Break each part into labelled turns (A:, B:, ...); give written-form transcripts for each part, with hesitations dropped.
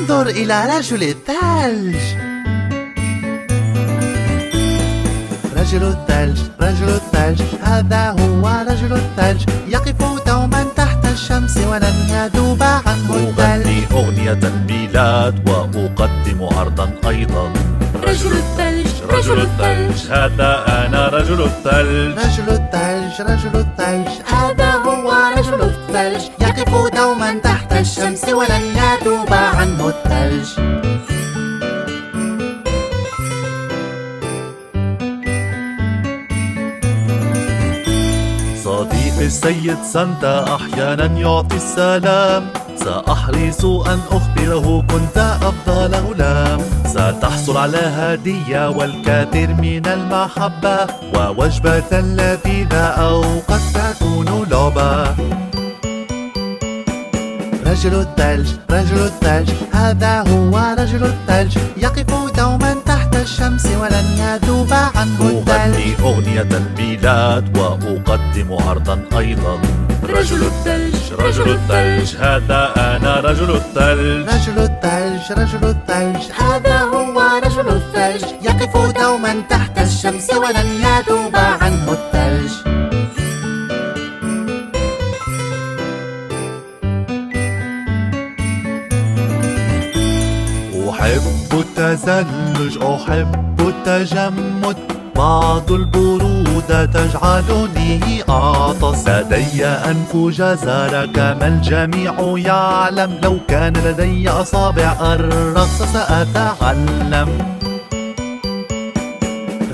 A: انظر إلى رجل الثلج. رجل الثلج رجل الثلج، هذا هو رجل الثلج، يقف دوما تحت الشمس ولن يذوب عنه الثلج.
B: أغني أغنية الميلاد وأقدم عرضا أيضا.
C: رجل الثلج رجل الثلج،
B: هذا أنا رجل الثلج.
A: رجل الثلج رجل الثلج، هذا هو رجل الثلج، يقف دوما تحت الشمس ولن يذوب عنه الثلج.
B: صديقي السيد سانتا أحيانا يعطي السلام، سأحرص أن أخبره كنت أفضل غلام. ستحصل على هدية والكثير من المحبة ووجبة لذيذة أو قد تكون لعبة.
A: رجل الثلج رجل الثلج، هذا هو رجل الثلج، يقف دوما تحت الشمس ولن يذوب عنه الثلج.
B: أغني أغنية الميلاد وأقدم عرضا أيضا.
C: رجل الثلج
B: رجل الثلج، هذا أنا رجل الثلج.
A: رجل الثلج رجل الثلج، هذا هو رجل الثلج، يقف دوما تحت الشمس ولن يذوب عنه الثلج.
B: أحب التزلج أحب التجمد، بعض البرودة تجعلني أعطس. لدي أنف جزر كما الجميع يعلم، لو كان لدي أصابع الرقص سأتعلم.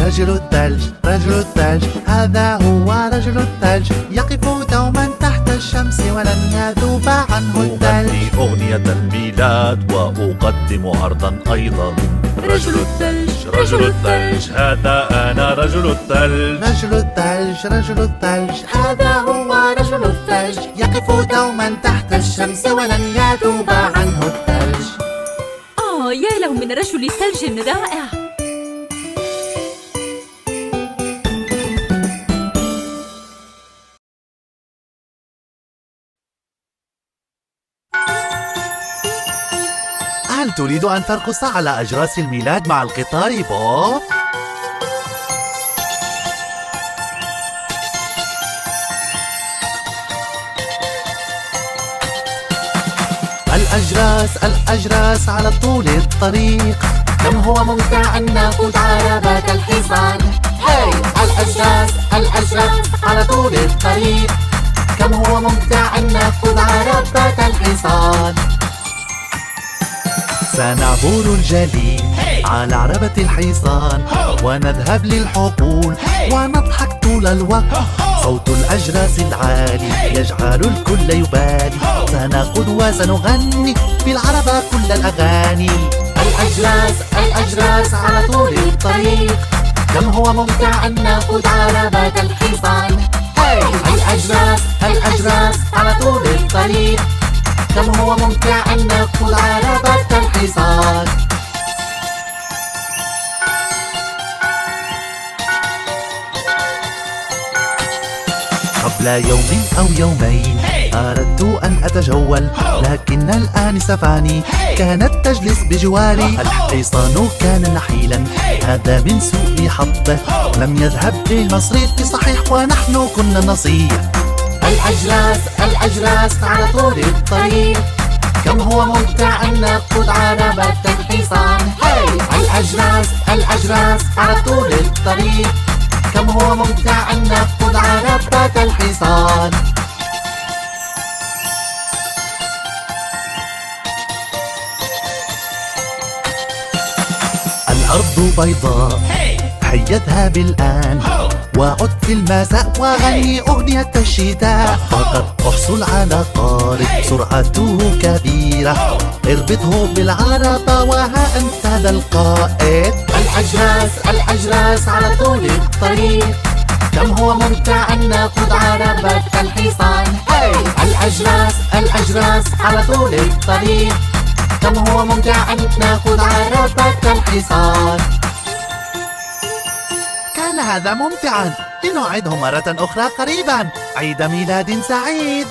A: رجل الثلج رجل الثلج، هذا هو رجل الثلج، يقف دوما تحت الشمس ولن يذوب عنه الثلج.
B: أغني أغنية الميلاد وأقدم عرضا أيضا.
C: رجل الثلج
B: رجل الثلج، هذا أنا رجل الثلج.
A: رجل الثلج رجل الثلج، هذا هو رجل الثلج، يقف دوما تحت الشمس ولن يذوب عنه الثلج.
C: يا له من رجل الثلج رائع.
A: هل تريد أن ترقص على أجراس الميلاد مع القطار بوب؟ الأجراس الأجراس على طول الطريق، كم هو ممتع أن نأخذ عربة الحصان. هاي الأجراس الأجراس على طول الطريق، كم هو ممتع أن نأخذ عربة الحصان. سنعبر الجليد على عربة الحصان، ونذهب للحقول ونضحك طول الوقت. صوت الأجراس العالي يجعل الكل يبالي، سنأخذ وسنغني في العربة كل الأغاني. الأجراس الأجراس على طول الطريق، كم هو ممتع أن نأخذ عربة الحصان. هاي الأجراس الأجراس على طول الطريق، كم هو ممتع أن نأخذ عربة الحصان. قبل يوم أو يومين أردت أن أتجول، لكن الآنسة فاني كانت تجلس بجواري. الحصان كان نحيلا، هذا من سوء حظه، لم يذهب للمصرف بصحيح ونحن كنا نصيح. الأجراس الأجراس على طول الطريق، كم هو ممتع أن نأخذ عربة الحصان. هاي الأجراس الأجراس على طول الطريق، كم هو ممتع أن نأخذ عربة الحصان. الأرض بيضاء، هيا اذهب الآن وعد في المساء وغني أغنية الشتاء. فقد احصل على قارب سرعته كبيرة، اربطه بالعربة وها أنت ذا القائد. الأجراس الأجراس على طول الطريق، كم هو ممتع أن نأخذ عربة الحصان. هاي الأجراس الأجراس على طول الطريق، كم هو ممتع أن نأخذ عربة الحصان. كان هذا ممتعا، لنعيده مرة أخرى قريبا. عيد ميلاد سعيد.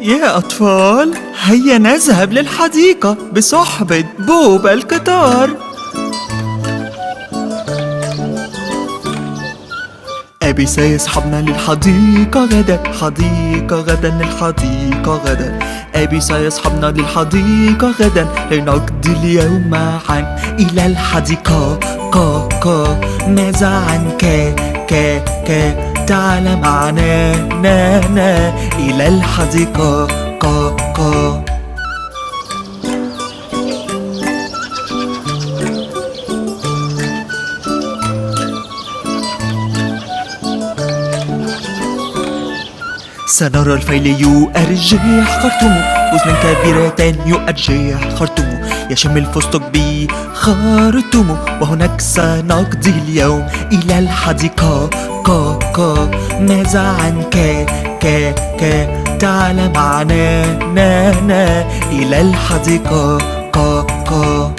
D: يا أطفال، هيا نذهب للحديقة بصحبة بوب القطار. أبي سيصحبنا للحديقة غدا، حديقة غدا، الحديقة غدا. أبي سيصحبنا للحديقة غدا لنقضي اليوم معا. إلى الحديقة كا كا، ماذا عن كا كا كا؟ تعال معنا نا نا. إلى الحديقة كا كا. سنرى الفيل يؤرجح خرطومه، أذنا كبيرة يؤرجح خرطومه، يشم الفستق بخرطومه، وهناك سنقضي اليوم. إلى الحديقة كا كا، ماذا عن كا كا كا؟ تعال معنا نا نا. إلى الحديقة كا كا.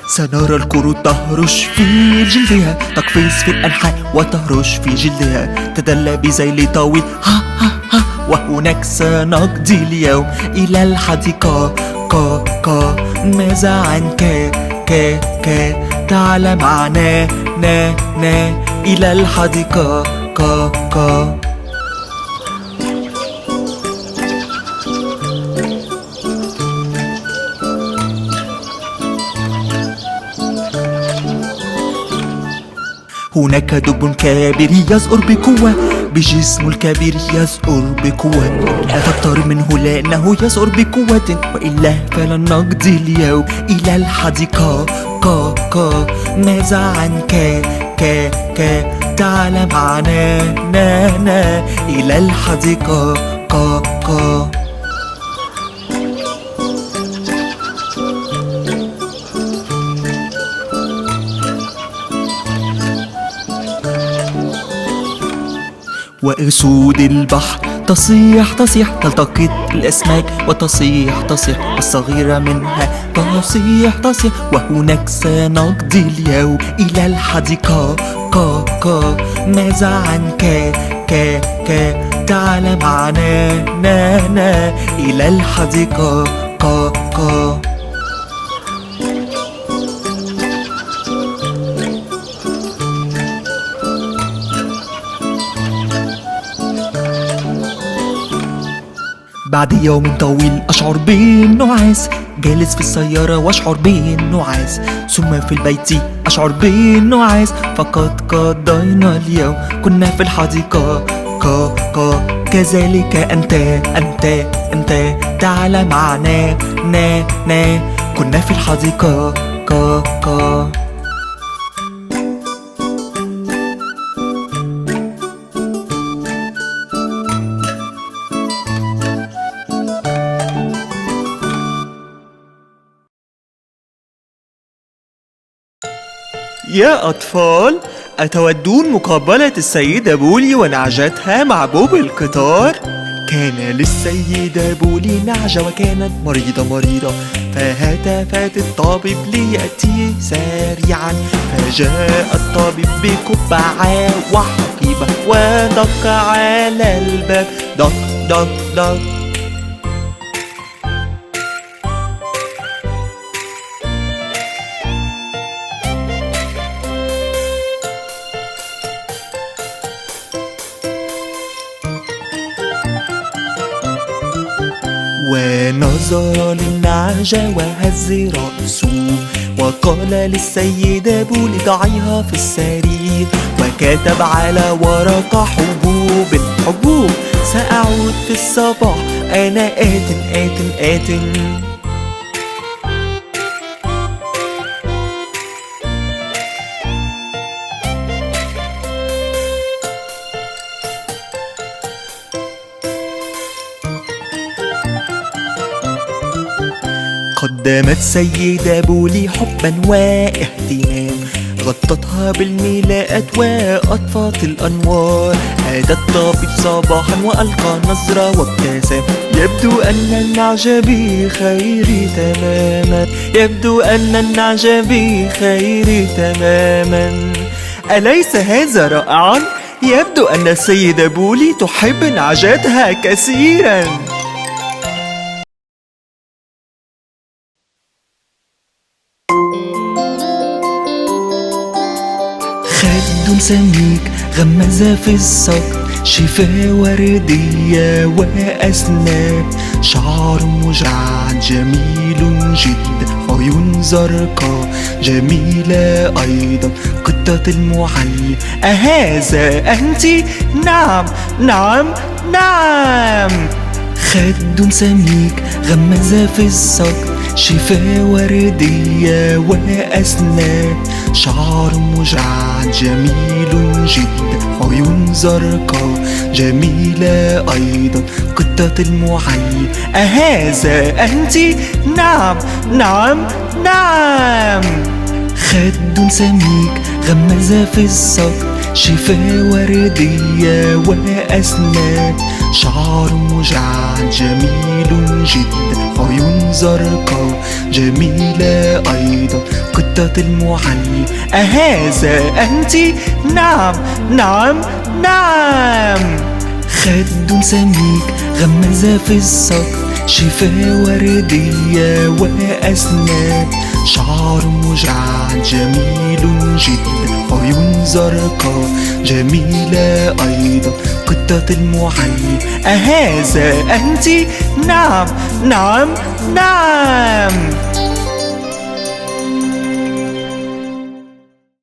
D: سنرى القرود تهرش في جلدها، تقفز في الأنحاء وتهرش في جلدها، تدلى بذيل طويل ها ها ها. وهناك سنقضي اليوم. إلى الحديقة كا كا، ماذا عن كا كا كا؟ تعال معنا نا نا. إلى الحديقة كا كا. هناك دب كبير يزأر بقوة، بجسمه الكبير يزأر بقوة. لا تقترب منه لأنه يزأر بقوة، وإلا فلن نقضي اليوم. إلى الحديقة كا كا، ماذا عن كا كا كا؟ تعال معنا نا نا. إلى الحديقة كا كا. وأسود البحر تصيح تصيح، تلتقط الأسماك وتصيح تصيح، والصغيرة منها تصيح تصيح. وهناك سنقضي اليوم. إلى الحديقة كا كا، ماذا عن كا كا كا؟ تعال معنا نا نا. إلى الحديقة كا كا. بعد يوم طويل أشعر بالنعاس، جالس في السيارة وأشعر بالنعاس، ثم في البيت أشعر بالنعاس، فقد قضينا اليوم. كنا في الحديقة كا كا، كذلك أنت أنت أنت. تعال معنا نا نا. كنا في الحديقة كا كا. يا أطفال، أتودون مقابلة السيدة بولي ونعجتها مع بوب القطار؟ كان للسيدة بولي نعجة وكانت مريضة، فهتفت الطبيب ليأتي سريعا. فجاء الطبيب بقبعة وحقيبة ودق على الباب، دق دق دق. ونظر للنعجة وهز رأسه، وقال للسيدة بولي ضعيها في السرير، وكتب على ورقة حبوب حبوب. سأعود في الصباح، أنا آت. قدمت سيدة بولي حبا واهتمام، غطتها بالميلاد وأطفت الأنوار. هذا الطبيب صباحا وألقى نظرة وابتسم. يبدو أن النعجة بخير تماما، يبدو أن النعجة بخير تماما. أليس هذا رائعا؟ يبدو أن السيدة بولي تحب نعجتها كثيرا. خد سميك غمز في الصدر، شفاه وردية وأسناب، شعر مجعد جميل جدا، عيون زرقاء جميلة أيضا، قطة المعلم. أهذا أنت؟ نعم نعم نعم. خد سميك غمز في الصدر، شفاه وردية وأسناب، شعر مجعد جميل جدا، عيون زرقاء جميلة أيضا، قطة المعلم. أهذا أنت؟ نعم نعم نعم. خد سميك غمز في الصدر، شفاه وردية وأسناب، شعر مجعد جميل جدا، عيون زرقاء جميلة أيضا، قطة المعلم. أهذا أنت؟ نعم نعم نعم. خد سميك غمز في الصدر، شفاه وردية وأسناب، شعر مجعد جميل جدا، عيون زرقاء جميلة أيضا، قطة المعلم. أهذا أنت؟ نعم نعم نعم.